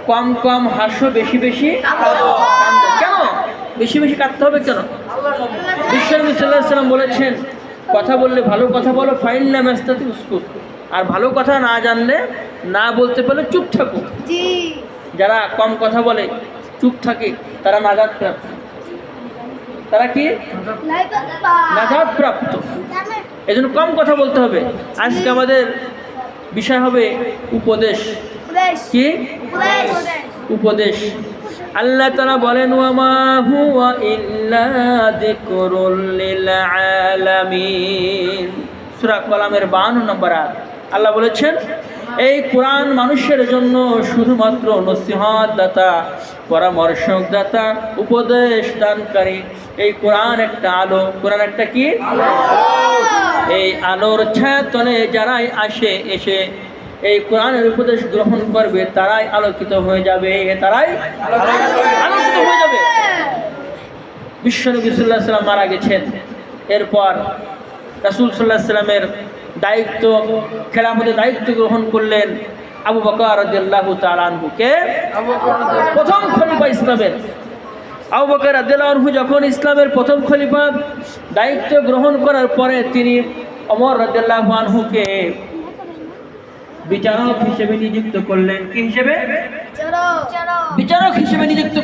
কম কম হাসো, বেশি বেশি কাঁদো। কেন বেশি বেশি কাঁদতে হবে কেন? বিশ্বনবী সাল্লাল্লাহু আলাইহি ওয়াসাল্লাম বলেছেন, কথা বললে ভালো কথা বলো, ফাইন্না মাস্তাতি উসকুত, আর ভালো কথা না জানলে, না বলতে পারলে চুপ থাকো। যারা কম কথা বলে, চুপ থাকে, তারা নাজাত প্রাপ্ত। তারা কি নাজাত প্রাপ্ত। এই জন্য কম কথা বলতে হবে। আজকে আমাদের বিষয় হবে উপদেশ। কি উপদেশ? আল্লাহ তাআলা বলেন, ওয়ামা হুয়া ইল্লা যিকরুল লিল আলামিন। সূরা কলামের 52 নম্বর আয়াত। আল্লাহ বলেছেন, এই কোরআন মানুষের জন্য শুধুমাত্র নসিহত দাতা, পরামর্শক দাতা, উপদেশ দানকারী। এই কোরআন একটা আলো। কোরআন একটা কি? এই আলোর ছায়াতলে যারাই এসে এই কোরআনের উপদেশ গ্রহণ করবে, তারাই আলোকিত হয়ে যাবে, তারাই আলোকিত হয়ে যাবে। বিশ্বনবী সাল্লাল্লাহু আলাইহি ওয়াসাল্লাম মারা গেছেন। এরপর রাসূল সাল্লাল্লাহু আলাইহি ওয়াসাল্লামের দায়িত্ব, খেলাফতের দায়িত্ব গ্রহণ করলেন আবু বকর রাদিয়াল্লাহু তাআলা আনহু। কে? প্রথম খলিফা ইসলামের। আবু বকর রাদিয়াল্লাহু আনহু যখন ইসলামের প্রথম খলিফা দায়িত্ব গ্রহণ করার পরে তিনি ওমর রাদিয়াল্লাহু আনহুকে বিচারক হিসেবে নিযুক্ত করলেন। কি হিসেবে? বিচারক হিসেবে নিযুক্ত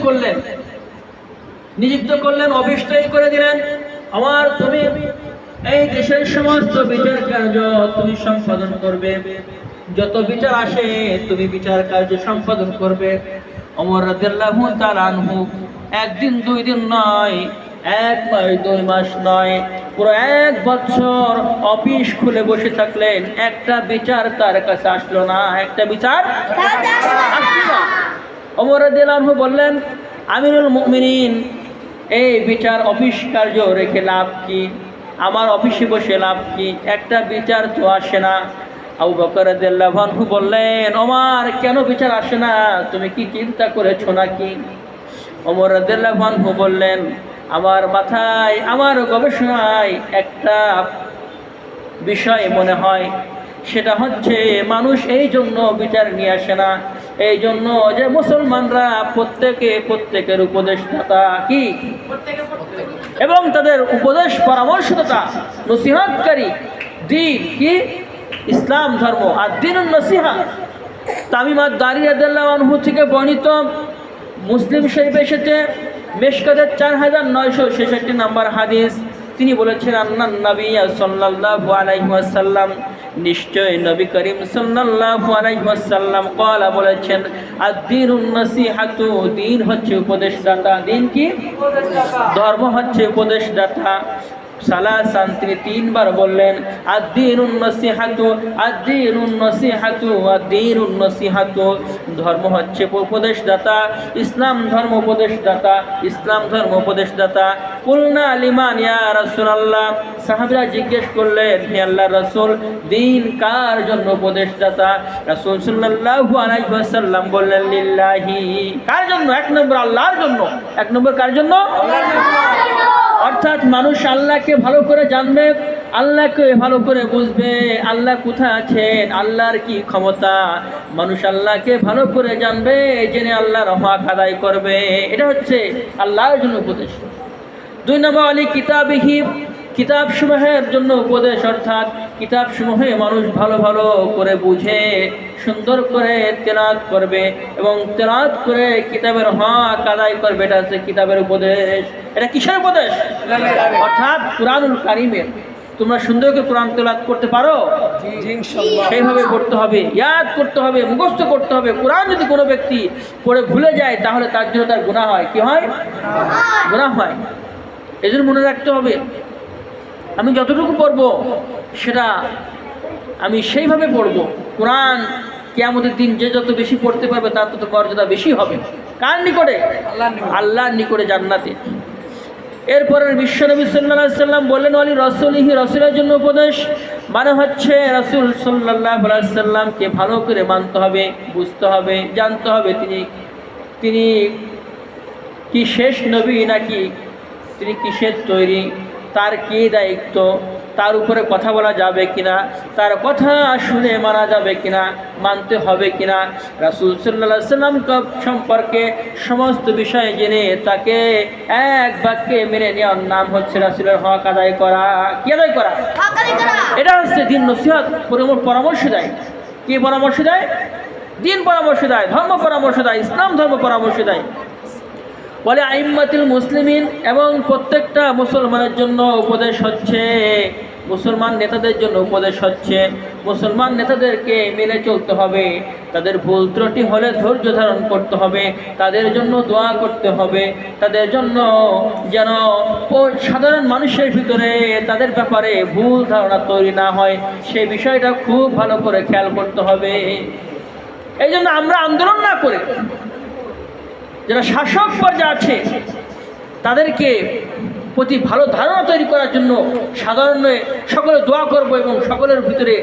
করলেন। অবিষ্টই করে দিলেন, আমার তুমি এই দেশের সমস্ত বিচার কার্য তুমি সম্পাদন করবে, যত বিচার আসে তুমি বিচার কার্য সম্পাদন করবে। ওমর রাদিয়াল্লাহু তাআলা আনহু একদিন দুই দিন নয়, 1 মাস 2 মাস নয়, পুরো 1 বছর অফিস খুলে বসে থাকলেন। একটা বিচার তার কাছে আসলো না, একটা বিচার আসলো না। ওমর রাদিয়াল্লাহু আনহু বললেন, আমিরুল মুমিনিন, এই বিচার অফিস কার্য রেখে লাভ কি? আমার অফিসে বসে লাভ কি? একটা বিচার তো আসে না। আবু বকর রাদিয়াল্লাহু আনহু বললেন, ওমর কেন বিচার আসে না? তুমি কি চিন্তা করেছো নাকি? ওমর রাদিয়াল্লাহু আনহু বললেন, আমার মাথায়, আমার গবেষণায় একটা বিষয় মনে হয়, সেটা হচ্ছে মানুষ এই জন্য বিচার নিয়ে আসে না, এই জন্য যে মুসলমানরা প্রত্যেকের উপদেশদাতা কি, এবং তাদের উপদেশ পরামর্শদাতা, নসিহতকারী। দিন কি? ইসলাম ধর্ম। আর দিনুন নসিহা। তামিম আদ-দারি রাদিয়াল্লাহু আনহু থেকে বর্ণিত, মুসলিম শরীফে এসেছে, মিশকাতের 4966 নম্বর হাদিস। তিনি বলেছেন, আন্নান নবী সাল্লাল্লাহু আলাইহি ওয়াসাল্লাম, নিশ্চয় নবী করিম সাল্লাল্লাহু আলাইহি ওয়াসাল্লাম ক্বালা বলেছেন, আদ-দীনুন নসিহাতু, দিন হচ্ছে উপদেশদাতা। দিন কি? ধর্ম হচ্ছে উপদেশদাতা। সালাসান, তিনি 3 বার বললেন, আদ-দীনুন নসিহাতু, আদ-দীনুন নসিহাতু, আদ-দীনুন নসিহাতু। ধর্ম হচ্ছে উপদেশদাতা, ইসলাম ধর্ম উপদেশদাতা, ইসলাম ধর্ম উপদেশদাতা। কুলনা লিমান ইয়া রাসূলুল্লাহ, সাহাবীরা জিজ্ঞেস করলেন, হে আল্লাহর রাসূল, দিন কার জন্য উপদেশদাতা? রাসূল সাল্লাল্লাহু আলাইহি ওয়াসাল্লাম বললেন, লিল্লাহি। কার জন্য? 1 নম্বর আল্লাহর জন্য। 1 নম্বর কার জন্য? আল্লাহর জন্য। অর্থাৎ মানুষ আল্লাহকে ভালো করে জানবে, আল্লাহকে ভালো করে বুঝবে, আল্লাহ কোথায় আছেন, আল্লাহর কি ক্ষমতা। মানুষ আল্লাহকে ভালো করে জানবে, জেনে আল্লাহর হক আদায় করবে। এটা হচ্ছে আল্লাহর জন্য উপদেশ। 2 নম্বর আলী কিতাবিহি, কিতাব সমূহের জন্য উপদেশ, অর্থাৎ কিতাব সমূহে মানুষ ভালো ভালো করে বুঝে সুন্দর করে তেলাওয়াত করবে এবং তেলাওয়াত করে কিতাবের হক আদায় করবে। এটা হচ্ছে কিতাবের উপদেশ। এটা কিসের উপদেশ? অর্থাৎ কুরআনুল কারীমের। তোমরা সুন্দর করে কোরআন তেলাওয়াত করতে পারো? ইনশাআল্লাহ। সেইভাবে পড়তে হবে, ইয়াদ করতে হবে, মুখস্থ করতে হবে। কোরআন যদি কোনো ব্যক্তি পড়ে ভুলে যায়, তাহলে তার জন্য তার গুনাহ হয়। কি হয়? গুনাহ হয়। এজন্য মনে রাখতে হবে, আমি যতটুকু পড়ব সেটা আমি সেইভাবে পড়ব। কোরআন কিয়ামতের দিন যে যত বেশি পড়তে পারবে তার তত মর্যাদা বেশি হবে। কার নিকটে? আল্লাহর নিকটে, জান্নাতে। এরপরে বিশ্বনবী সাল্লাল্লাহু আলাইহি ওয়াসাল্লাম বললেন, ওয়ালি রাসূলিহি, রাসূলের জন্য উপদেশ মানে হচ্ছে রাসূল সাল্লাল্লাহু আলাইহি ওয়াসাল্লামকে ভালো করে মানতে হবে, বুঝতে হবে, জানতে হবে তিনি কি শেষ নবী নাকি তিনি কিসের তৈরি, তার কী দায়িত্ব, তার উপরে কথা বলা যাবে কিনা, তার কথা শুনে মানা যাবে কিনা, মানতে হবে কিনা। রাসূল সাল্লাল্লাহু আলাইহি ওয়াসাল্লাম সম্পর্কে সমস্ত বিষয় জেনে তাকে এক বাক্যে মেনে নেওয়ার নাম হচ্ছে রাসূলের হক আদায় করা। কি আদায় করা? এটা হচ্ছে দিন নসিহত, পরামর্শ দেয়। কি পরামর্শ দেয়? দিন পরামর্শ দেয়, ধর্ম পরামর্শ দেয়, ইসলাম ধর্ম পরামর্শ দেয়। বলে আইম্মাতুল মুসলিমিন, এবং প্রত্যেকটা মুসলমানের জন্য উপদেশ হচ্ছে, মুসলমান নেতাদের জন্য উপদেশ হচ্ছে, মুসলমান নেতাদেরকে মেনে চলতে হবে, তাদের ভুল ত্রুটি হলে ধৈর্য ধারণ করতে হবে, তাদের জন্য দোয়া করতে হবে, তাদের জন্য যেন সাধারণ মানুষের ভিতরে তাদের ব্যাপারে ভুল ধারণা তৈরি না হয়, সেই বিষয়টা খুব ভালো করে খেয়াল করতে হবে। এই জন্য আমরা আন্দোলন না করে যারা শাসক পর্যায়ে আছে তাদেরকে প্রতি ভালো ধারণা তৈরি করার জন্য সাধারণ সকলে দোয়া করব এবং সকলের ভিতরে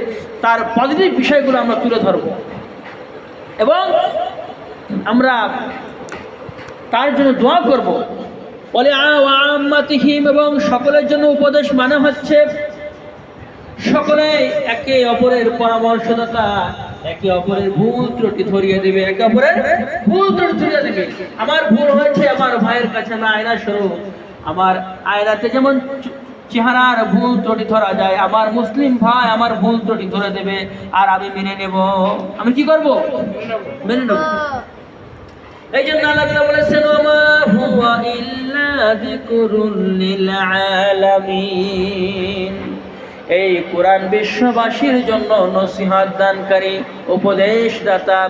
তার পজিটিভ বিষয়গুলো আমরা তুলে ধরব এবং আমরা তার জন্য দোয়া করব। বলে আম্মাতিহিম, এবং সকলের জন্য উপদেশ মানে হচ্ছে সকলে একে অপরের পরামর্শদাতা, একে অপরের ভুল ত্রুটি ধরিয়ে দেবে, একে অপরের ভুল ত্রুটি ধরিয়ে দেবে। আমার ভুল হয়েছে, আমার ভাইয়ের কাছে না আয়না স্বরূপ, আমার আয়নাতে যেমন চেহারার ভুল ত্রুটি ধরা যায়, আমার মুসলিম ভাই আমার ভুল ত্রুটি ধরে দেবে, আর আমি মেনে নেব। আমি কি করব? মেনে নেব। এই জন্য আল্লাহ তাআলা বলেছেন, ওমা হুয়া ইল্লা যিকরুল লিল আলামিন। এই কোরআন বিশ্ববাসীর জন্য নসিহত দানকারী, উপদেশদাতা।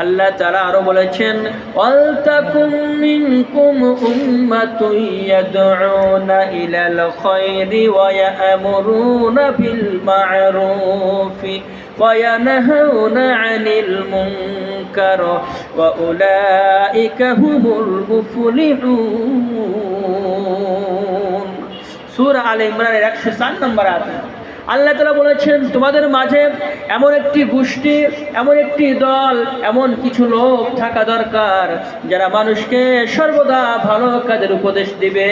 আল্লাহ তাআলা আরো বলেছেন, ওয়ালতাকুম মিনকুম উম্মাতুন ইয়াদউনা ইলাল খায়রি ওয়া ইয়া'মুরুনা বিল মা'রুফি ওয়া ইয়ানহাউনা আনিল মুনকার ওয়া উলাইকা হুমুল মুফলিহুন। সূরা আলে ইমরানের 104 নম্বর আয়াত। আল্লাহ তাআলা বলেছেন, তোমাদের মাঝে এমন একটি গোষ্ঠী, এমন একটি দল, এমন কিছু লোক থাকা দরকার যারা মানুষকে সর্বদা ভালো কাজের উপদেশ দিবে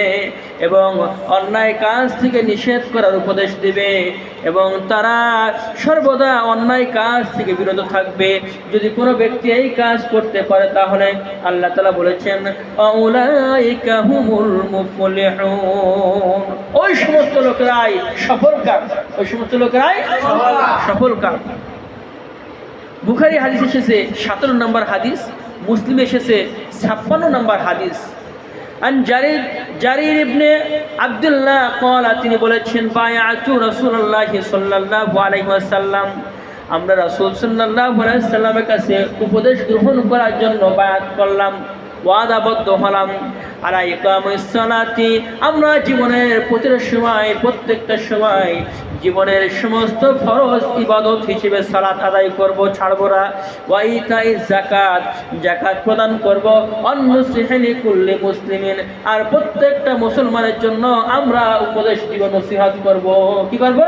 এবং অন্যায় কাজ থেকে নিষেধ করার উপদেশ দিবে এবং তারা সর্বদা অন্যায় কাজ থেকে বিরত থাকবে। যদি কোনো ব্যক্তি এই কাজ করতে পারে তাহলে আল্লাহ তাআলা বলেছেন, আউলাইকা হুমুল মুফলিহুন। ওই সমস্ত লোকেরাই সফলকাম, ওই সমস্ত লোকেরাই সফলকাম। বুখারী হাদিস এসেছে 17 নম্বর হাদিস, মুসলিম এসেছে 56 নম্বর হাদিস। আন জারির ইবনে আব্দুল্লাহ قال, তিনি বলেছেন, বায়াতু রাসূলুল্লাহ সাল্লাল্লাহু আলাইহি ওয়াসাল্লাম, আমরা রাসূল সাল্লাল্লাহু আলাইহি ওয়াসাল্লামের কাছে উপদেশ গ্রহণ করার জন্য বায়াত করলাম, ওয়াদাবদ্ধ হলাম। আলা ইকামুস সালাতি, আমরা জীবনের প্রতিটা সময়, প্রত্যেকটা সময় জীবনের সমস্ত ফরজ ইবাদত হিসেবে সালাত আদায় করব, ছাড়ব না। ওয়া ইতাই যাকাত, যাকাত প্রদান করব। অন্নুসিহি কুল্লি মুসলিমিন, আর প্রত্যেকটা মুসলমানের জন্য আমরা উপদেশ দিব, নসিহত করব। কি করব?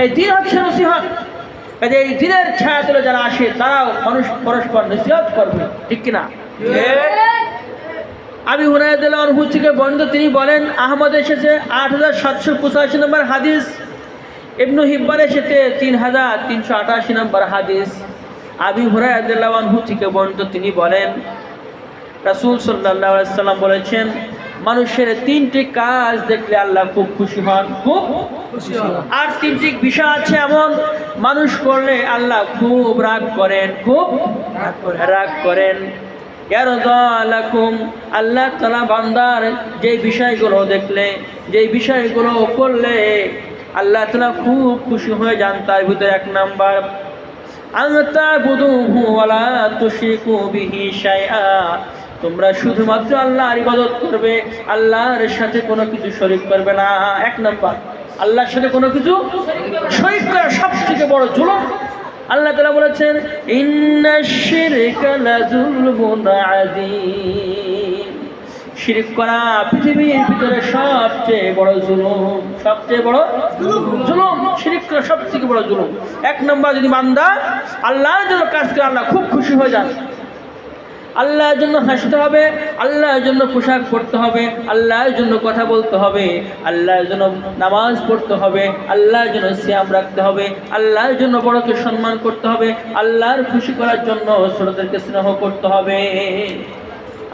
এই দিন হচ্ছে নসিহত। এই দিনের ছায়াতলে যারা আসে তারাও পরস্পর নসিহত করবে, ঠিক কিনা? আবু হুরায়রা রাদিয়াল্লাহু আনহু থেকে বর্ণিত, তিনি বলেন, আহমদ এসেছে 8785 নম্বর হাদিস, ইবনু হিব্বান এসেছে 3388 নম্বর হাদিস। আবু হুরায়রা রাদিয়াল্লাহু আনহু থেকে বর্ণিত, তিনি বলেন, রাসূল সাল্লাল্লাহু আলাইহি ওয়াসাল্লাম বলেছেন, মানুষের 3টি কাজ দেখলে আল্লাহ খুব খুশি হন, খুব খুশি হন। আর 3টি বিষয় আছে এমন, মানুষ করলে আল্লাহ খুব রাগ করেন, খুব রাগ করেন। আল্লাহ তাআলা বান্দার যে বিষয়গুলো দেখলে, যে বিষয়গুলো করলে আল্লাহ তাআলা খুব খুশি হয়ে যান, তার ভিতরে 1 নাম্বার, আনতাবুদুহু ওয়ালা তুশরিকু বিহি শাইআ, তোমরা শুধুমাত্র আল্লাহর ইবাদত করবে, আল্লাহর সাথে কোনো কিছু শরীক করবে না। 1 নাম্বার, আল্লাহর সাথে কোনো কিছু শরীক করা সবথেকে বড় জুলুম। আল্লাহ তাআলা বলেছেন, ইন্নাশ শিরকা লাযুলমুন আযীম, শিরক করা পৃথিবীর ভিতরে সবচেয়ে বড় জুলুম, সবচেয়ে বড় জুলুম। শিরক করা সবথেকে বড় জুলুম। 1 নম্বর, যদি বান্দা আল্লাহর জন্য কাজ করে আল্লাহ খুব খুশি হয়ে যান। আল্লাহর জন্য হাসতে হবে, আল্লাহর জন্য পোশাক পরতে হবে, আল্লাহর জন্য কথা বলতে হবে, আল্লাহর জন্য নামাজ পড়তে হবে, আল্লাহর জন্য সিয়াম রাখতে হবে, আল্লাহর জন্য বড়কে সম্মান করতে হবে, আল্লাহর খুশি করার জন্য ছোটদেরকে স্নেহ করতে হবে।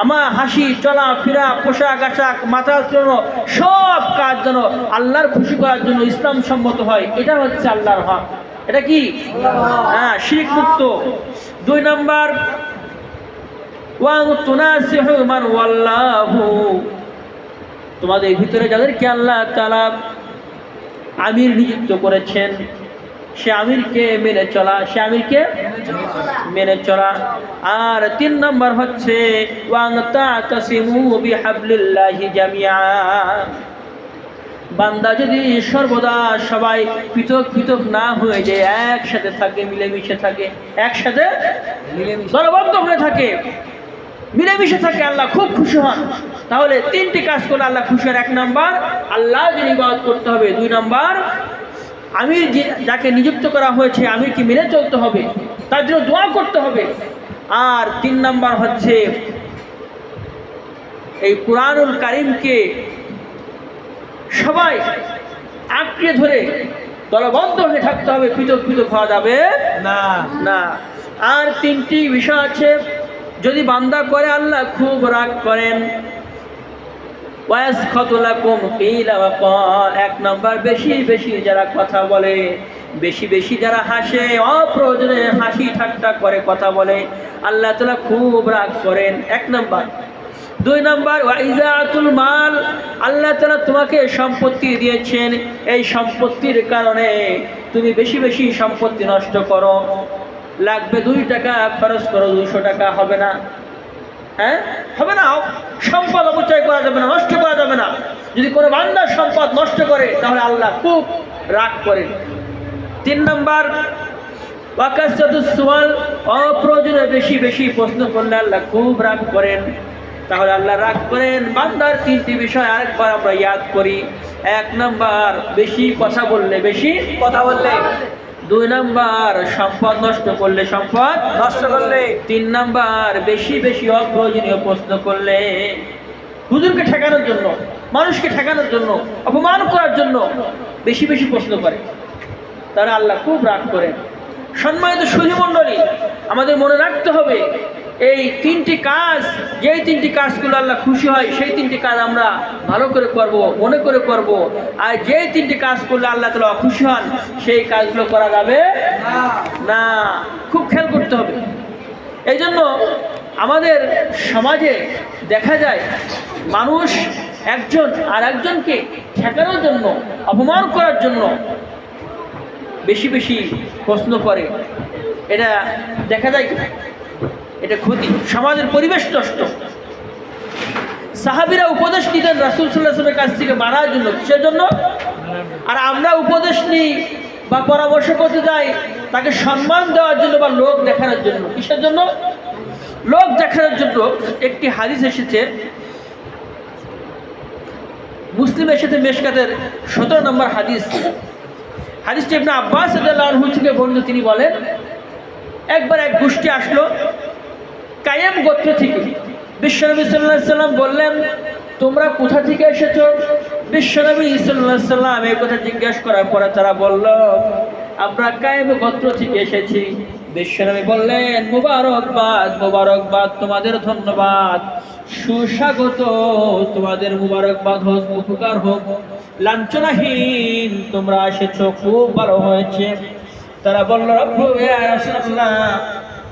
আমার হাসি চলা ফেরা পোশাক আশাক মাথা চড়ানো সব কাজ যেন আল্লাহর খুশি করার জন্য ইসলাম সম্মত হয়, এটা হচ্ছে আল্লাহর হক। এটা কি? হ্যাঁ, শিরক মুক্ত। 2 নম্বর, তোমাদের ভিতরে যাদেরকে আল্লাহ তাআলা আমির নিযুক্ত করেছেন সে আমিরকে মেনে চলা, সে আমিরকে মেনে চলা। আর 3 নম্বর হচ্ছে বান্দা যদি সর্বদা সবাই পৃথক পৃথক না হয়ে যায়, একসাথে থাকে, মিলেমিশে থাকে, একসাথে দলবদ্ধ হয়ে থাকে, মিলেমিশে থাকে, আল্লাহ খুব খুশি হন। তাহলে 3টি কাজ করলে আল্লাহ খুশি হন। 1 নম্বর, আল্লাহ যিনি ইবাদত করতে হবে। 2 নম্বর, আমির যাকে নিযুক্ত করা হয়েছে আমিরকে মেনে চলতে হবে, তার জন্য দোয়া করতে হবে। আর 3 নম্বর হচ্ছে এই কুরআনুল কারীমকে সবাই আঁকড়ে ধরে দলবদ্ধ হয়ে থাকতে হবে, পৃথক পৃথক হওয়া যাবে না না। আর 3টি বিষয় আছে, যদি বান্দা করে আল্লাহ খুব রাগ করেন। 1 নম্বর, বেশি বেশি যারা কথা বলে, বেশি বেশি যারা হাসে, অপ্রয়োজনে হাসি ঠাট্টা করে কথা বলে, আল্লাহ তাআলা খুব রাগ করেন। 1 নম্বর। 2 নম্বর, ওয়াইজাতুল মাল, আল্লাহ তাআলা তোমাকে সম্পত্তি দিয়েছেন, এই সম্পত্তির কারণে তুমি বেশি বেশি সম্পত্তি নষ্ট করো। লাগবে 2 টাকা খরচ করো, 200 টাকা হবে না, হ্যাঁ হবে না। সম্পদ অপচয় করা যাবে না, নষ্ট করা যাবে না। যদি কোনো বান্দার সম্পদ নষ্ট করে তাহলে আল্লাহ খুব রাগ করেন। 3 নম্বর, ওয়াকাসাতুস সুয়াল, অপ্রয়োজনে বেশি বেশি প্রশ্ন করলে আল্লাহ খুব রাগ করেন। তাহলে আল্লাহ রাগ করেন। বান্দার 3টি বিষয় আরেকবার আমরা ইয়াদ করি। 1 নম্বর, বেশি কথা বললে, বেশি কথা বললে। 2 নম্বর, সম্পদ নষ্ট করলে, সম্পদ নষ্ট করলে। 3 নম্বর, বেশি বেশি অপ্রয়োজনীয় প্রশ্ন করলে। হুজুরকে ঠেকানোর জন্য, মানুষকে ঠেকানোর জন্য, অপমান করার জন্য বেশি বেশি প্রশ্ন করে, তারা আল্লাহ খুব রাগ করেন। সম্মানিত সুধী মণ্ডলী, আমাদের মনে রাখতে হবে এই 3টি কাজ, যেই 3টি কাজগুলো আল্লাহ খুশি হয় সেই 3টি কাজ আমরা ভালো করে করব, মনে করে করব। আর যেই 3টি কাজ করলে আল্লাহ তাআলা খুশি হন সেই কাজগুলো করা যাবে না। খুব খেয়াল করতে হবে। এই জন্য আমাদের সমাজে দেখা যায় মানুষ একজন আর একজনকে ঠেকানোর জন্য, অপমান করার জন্য বেশি বেশি প্রশ্ন করে। এটা দেখা যায়, এটা ক্ষতি, সমাজের পরিবেশ নষ্ট। সাহাবীরা উপদেশ নিতেন রাসূল সাল্লাল্লাহু আলাইহি ওয়াসাল্লামের কাছ থেকে মানার জন্য, কিসের জন্য? আর আমরা উপদেশ নিই বা পরামর্শ করতে যাই তাকে সম্মান দেওয়ার জন্য বা লোক দেখানোর জন্য। কিসের জন্য? লোক দেখানোর জন্য। একটি হাদিস এসেছে, মুসলিমের সাথে মেশকাতের 17 নম্বর হাদিস। হাদিসটি ইবনে আব্বাস রাদিয়াল্লাহু আনহু থেকে বর্ণিত। তিনি বলেন, একবার এক গোষ্ঠী আসলো কায়েম গোত্র থেকে। বিশ্বনবী সাল্লাল্লাহু আলাইহি সাল্লাম বললেন, তোমরা কোথা থেকে এসেছো? বিশ্বনবী সাল্লাল্লাহু আলাইহি সাল্লাম এই কথা জিজ্ঞাসা করার পরে তারা বলল, আমরা কায়েম গোত্র থেকে এসেছি। বিশ্বনবী বললেন, মুবারকবাদ, মুবারকবাদ, তোমাদের ধন্যবাদ, সুস্বাগত, তোমাদের মুবারকবাদ হোক, উপকার হোক, লাঞ্ছনাহীন তোমরা এসেছো, খুব ভালো হয়েছে। তারা বলল, ইয়া রাসূলুল্লাহ,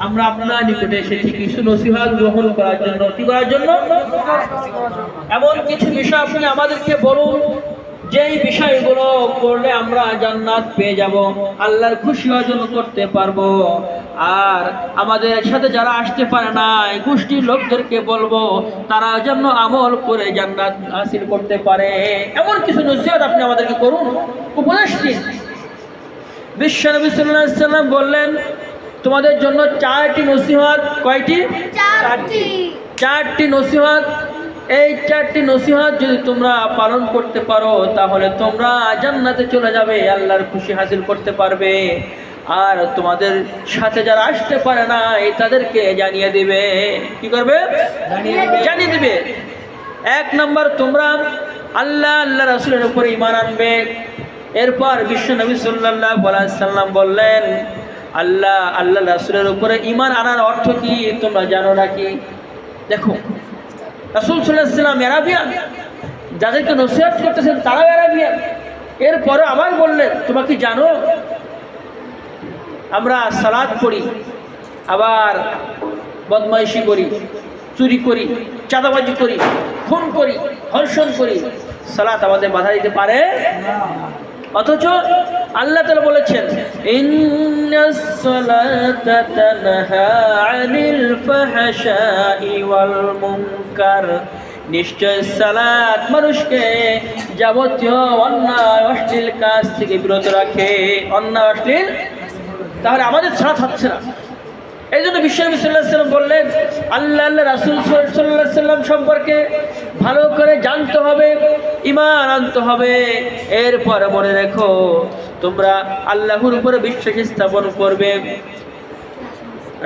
আমরা আপনার নিকটে এসেছি কিছু নসিহত গ্রহণ করার জন্য। কি করার জন্য? এমন কিছু বিষয় আপনি আমাদেরকে বলুন যেই বিষয়গুলো করলে আমরা জান্নাত পেয়ে যাব, আল্লাহর খুশি অর্জন করতে পারবো। আর আমাদের সাথে যারা আসতে পারে না এই গোষ্ঠীর লোকদেরকে বলবো তারা যেন আমল করে জান্নাত হাসিল করতে পারে। এমন কিছু নসিহত আপনি আমাদেরকে করুন, উপদেশ দিন। বিশ্বনবী সাল্লাল্লাহু আলাইহি সাল্লাম বললেন, তোমাদের জন্য 4টি নসিহত। কয়টি? 4টি নসিহত। এই 4টি নসিহত যদি তোমরা পালন করতে পারো তাহলে তোমরা জান্নাতে চলে যাবে, আল্লাহর খুশি হাসিল করতে পারবে। আর তোমাদের সাথে যারা আসতে পারে না তাদেরকে জানিয়ে দিবে। কি করবে? জানিয়ে দিবে। 1 নম্বর, তোমরা আল্লাহ রাসূলের উপরে ঈমান আনবে। এরপর বিশ্ব নবী সাল্লাল্লাহু আলাইহি ওয়াসাল্লাম বললেন, আল্লাহ রাসূলের উপরে ঈমান আনার অর্থ কি তোমরা জানো নাকি? দেখো, রাসূল সাল্লাল্লাহু আলাইহি ওয়াসাল্লাম আরাবিয়ান, যাদেরকে নসিহত করতেছেন তারাও আরাবিয়ান। এরপরে আবার বললেন, তোমরা কি জানো আমরা সালাত পড়ি, আবার বদমাইশি করি, চুরি করি, চাঁদাবাজি করি, খুন করি, ধর্ষণ করি, সালাত আমাদের বাধা দিতে পারে? অথচ আল্লাহ তাআলা বলেছেন, ইন্নাস সালাতা তানহা আনিল ফাহশাই ওয়াল মুনকার, নিশ্চয় সালাত মানুষকে যাবতীয় অন্যায় অশ্লীল কাজ থেকে বিরত রাখে। অন্যায় অশ্লীল, তাহলে আমাদের সালাত হচ্ছে না। এই জন্য বিশ্বনবী সাল্লাল্লাহু আলাইহি ওয়াসাল্লাম বললেন, আল্লাহ রাসূল সাল্লাল্লাহু আলাইহি ওয়াসাল্লাম সম্পর্কে ভালো করে জানতে হবে, ঈমান আনতে হবে। এরপর মনে রেখো, তোমরা আল্লাহর উপরে বিশ্বাস স্থাপন করবে,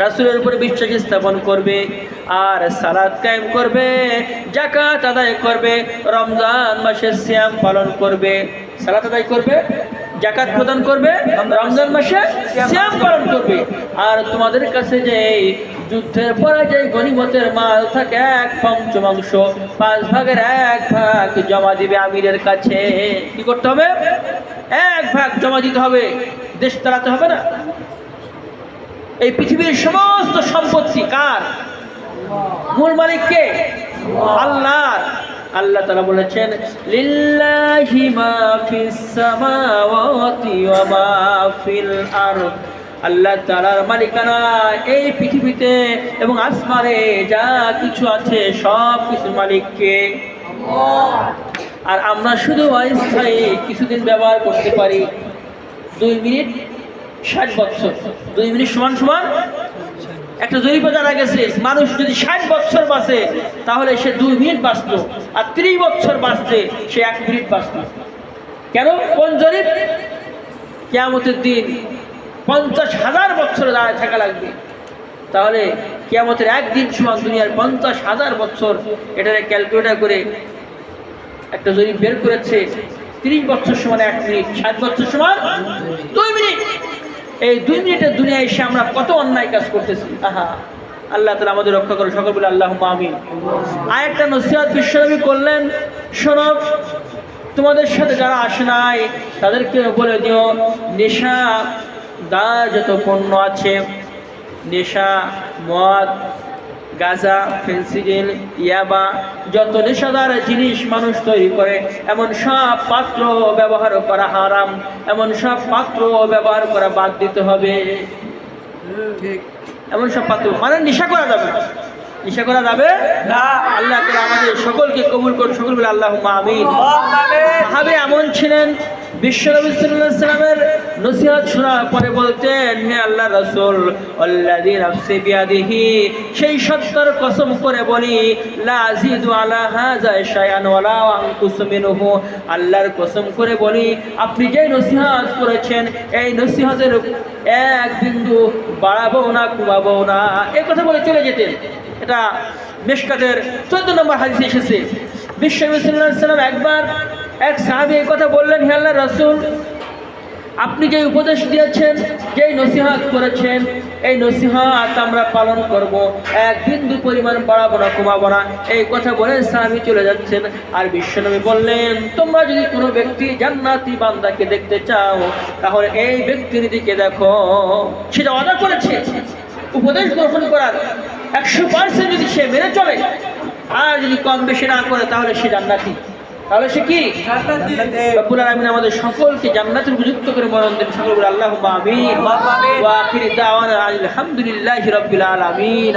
রাসূলের উপরে বিশ্বাস স্থাপন করবে, আর সালাত কায়েম করবে, যাকাত আদায় করবে, রমজান মাসে সিয়াম পালন করবে। সালাত আদায় করবে, যাকাত প্রদান করবে, রমজান মাসে সিয়াম পালন করবে। আর তোমাদের কাছে যে যুদ্ধের পরে যে গনিমতের মাল থাকে 1/5, 5 ভাগের 1 ভাগ জমা দিবে আমিরের কাছে। কি করতে হবে? 1 ভাগ জমা দিতে হবে। দেশ চালাতে হবে না। এই পৃথিবীর সমস্ত সম্পত্তি কার? মূল মালিক কে? আল্লাহর। আল্লাহ তাআলা বলেছেন, লিল্লাহি মা ফিস সামাওয়াতি ওয়া মা ফিল আরদ। আল্লাহ তাআলার মালিকানা এই পৃথিবীতে এবং আসমানে যা কিছু আছে সব কিছুর মালিক কে? আল্লাহ। আর আমরা শুধু অস্থায়ী কিছুদিন ব্যবহার করতে পারি। 2 মিনিট 60 বছর। 2 মিনিট সমান সমান একটা জরিপে জানা গেছে, মানুষ যদি 60 বছর বাঁচে তাহলে সে 2 মিনিট বাঁচত, আর 30 বছর বাঁচতে সে 1 মিনিট বাঁচত। কেন? কোন জরিপ? কিয়ামতের দিন 50,000 বছর দাঁড়ায় থাকা লাগবে। তাহলে কিয়ামতের একদিন সমান দুনিয়ার 50,000 বছর। এটারে ক্যালকুলেটর করে একটা জরিপ বের করেছে, 30 বছর সমান 1 মিনিট, 60 বছর সমান 2 মিনিট। এই 2 মিনিটের দুনিয়ায় এসে আমরা কত অন্যায় কাজ করতেছি। আহা, আল্লাহ তাআলা আমাদের রক্ষা করে। সকল বলে আল্লাহুম্মা আমিন। আর একটা নসিহত বিশ্বনবী করলেন, শোনো, তোমাদের সাথে যারা আসে নাই তাদেরকে বলে দিও, নেশা দার যত পণ্য আছে, নেশা, মদ, গাঁজা, ফেন্সিডিল, ইয়াবা, যত নেশাদার জিনিস মানুষ তৈরি করে এমন সব পাত্র ব্যবহার করা হারাম। এমন সব পাত্র ব্যবহার করা বাদ দিতে হবে। ঠিক, এমন সব পাত্র মানে নেশা করা যাবে না। নেশা করা যাবে না। আল্লাহ তাআলা আমাদের সকলকে কবুল করুন। সকল বলে আল্লাহুম্মা আমিন। সাহাবী এমন ছিলেন, বিশ্বনবী সাল্লাল্লাহু আলাইহি ওয়াসাল্লামের নসিহত শোনার পরে বলতেন, হে আল্লাহর রাসূল, আল্লাযী নাফসি বিয়াদিহি, সেই সত্যর কসম করে বলি, লা আযীদু আলা হাযা শাইআন ওয়ালা আনকুসু মিনহু, আল্লাহর কসম করে বলি, আপনি যে নসিহত করেছেন এই নসিহতের 1 বিন্দু বাড়াবো না, কমাবো না। এই কথা বলে চলে যেতেন। এটা মিশকাতের 14 নম্বর হাদিসে এসেছে। বিশ্বনবী সাল্লাল্লাহু আলাইহি ওয়াসাল্লাম একবার এক সাহাবী এই কথা বললেন, হে আল্লাহর রাসূল, আপনি যে উপদেশ দিয়েছেন, যেই নসিহত করেছেন, এই নসিহত আমরা পালন করব, 1 বিন্দু পরিমাণ বাড়াবো না, কমাবো না। এই কথা বলে সাহাবী চলে যাচ্ছেন। আর বিশ্বনবী বললেন, তোমরা যদি কোনো ব্যক্তি জান্নাতি বান্দাকে দেখতে চাও তাহলে এই ব্যক্তির দিকে দেখো। সেটা অর্ডার করেছে উপদেশ গ্রহণ করার 100% যদি সে মেনে চলে, আর যদি কম বেশি না করে তাহলে সে জান্নাতি। তাহলে সে কি? জান্নাতি। রব্বুল আলামিন আমাদের সকলকে জান্নাতের উপযুক্ত করে মরণ দেন। সকল বলে আল্লাহুম্মা আমিন। ওয়া আখিরি দাওয়ানা আলহামদুলিল্লাহি রাব্বিল আলামিন।